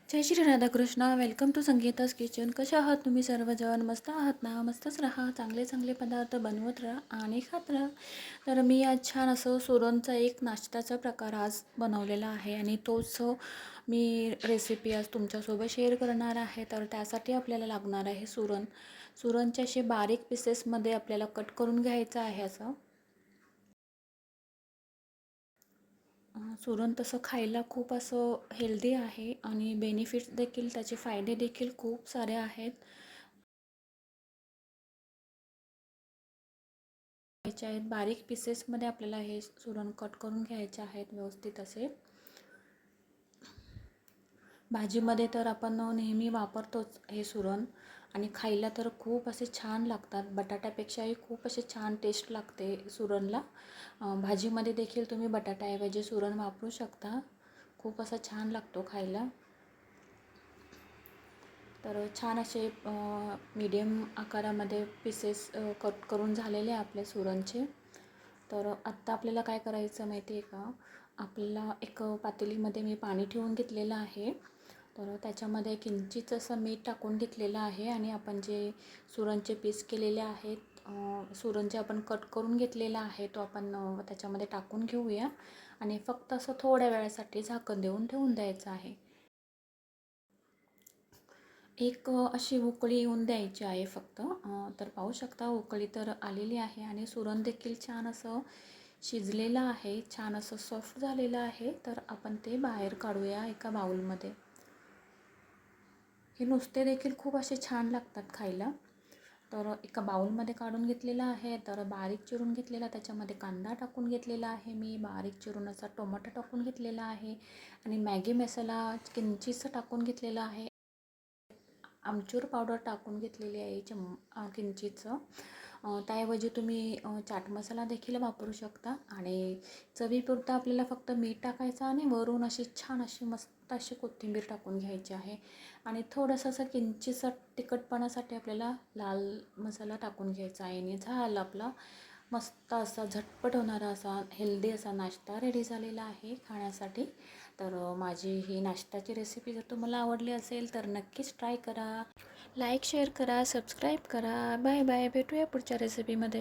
Jai Shri Radhakrishna. Welcome to Sangeeta's kitchen. कशा आहात तुम्ही सर्वजण? मस्त आहात ना? मस्तच राहा. चांगले चांगले पदार्थ बनवत राहा आणि खात राहा. तर मी आज छान असं सुरणचा एक नाश्त्याचा प्रकार आज बनवलेला आहे आणि तोच मी रेसिपी आज तुमच्यासोबत शेअर करणार आहे. तर त्यासाठी आपल्याला लागणार आहे सुरण. सुरणचे असे बारीक पीसेसमध्ये आपल्याला कट करून घ्यायचं आहे असं. सुरण तसं खायला खूप असं हेल्दी आहे आणि बेनिफिट्स देखील, त्याचे फायदे देखील खूप सारे आहेत. घ्यायचे आहेत बारीक पीसेसमध्ये आपल्याला हे सुरण कट करून घ्यायचे आहेत व्यवस्थित असे. भाजीमध्ये तर आपण नेहमी वापरतोच हे सुरण आणि खायला तर खूप असे छान लागतात. बटाट्यापेक्षाही खूप असे छान टेस्ट लागते सुरणला. भाजीमध्ये देखील तुम्ही बटाट्याऐवजी सुरण वापरू शकता. खूप असा छान लागतो खायला. तर छान असे मीडियम आकारामध्ये पीसेस कट करून झालेले आपले सुरणचे. तर आत्ता आपल्याला काय करायचं माहिती आहे का? आपल्याला एक पातेलीमध्ये मी पाणी ठेवून घेतलेलं आहे. तर त्याच्यामध्ये किंचित असं मीठ टाकून घेतलेलं आहे आणि आपण जे सुरणचे पीस केलेले आहेत, सुरण जे आपण कट करून घेतलेला आहे तो आपण त्याच्यामध्ये टाकून घेऊया आणि फक्त असं थोड्या वेळासाठी झाकण देऊन ठेवून द्यायचं आहे. एक अशी उकळी येऊन द्यायची आहे फक्त. तर पाहू शकता उकळी तर आलेली आहे आणि सुरण देखील छान असं शिजलेलं आहे, छान असं सॉफ्ट झालेलं आहे. तर आपण ते बाहेर काढूया एका बाउलमध्ये. हे नुसते देखील खूप असे छान लागतात खायला. तर एका बाउलमध्ये काढून घेतलेला आहे. तर बारीक चिरून घेतलेला, त्याच्यामध्ये कांदा टाकून घेतलेला आहे मी, बारीक चिरून असा टोमॅटो टाकून घेतलेला आहे आणि मॅगी मसाला किंचितसं टाकून घेतलेला आहे. आमचूर पावडर टाकून घेतलेली आहे किंचितचं. त्याऐवजी तुम्ही चाट मसाला देखील वापरू शकता आणि चवीपुरतं आपल्याला फक्त मीठ टाकायचं आणि वरून अशी छान अशी मस्त अशी कोथिंबीर टाकून घ्यायची आहे आणि थोडंसं असं किंचितसं तिखटपणासाठी आपल्याला लाल मसाला टाकून घ्यायचा आहे आणि झालं आपला मस्त असा झटपट होणारा असा हेल्दी असा नाश्ता रेडी झालेला आहे खाण्यासाठी. तर माझी ही नाश्त्याची रेसिपी जर तुम्हाला आवडली असेल तर नक्कीच ट्राय करा. लाईक शेअर करा, सबस्क्राईब करा. Bye bye. भेटूया पुढच्या रेसिपीमध्ये.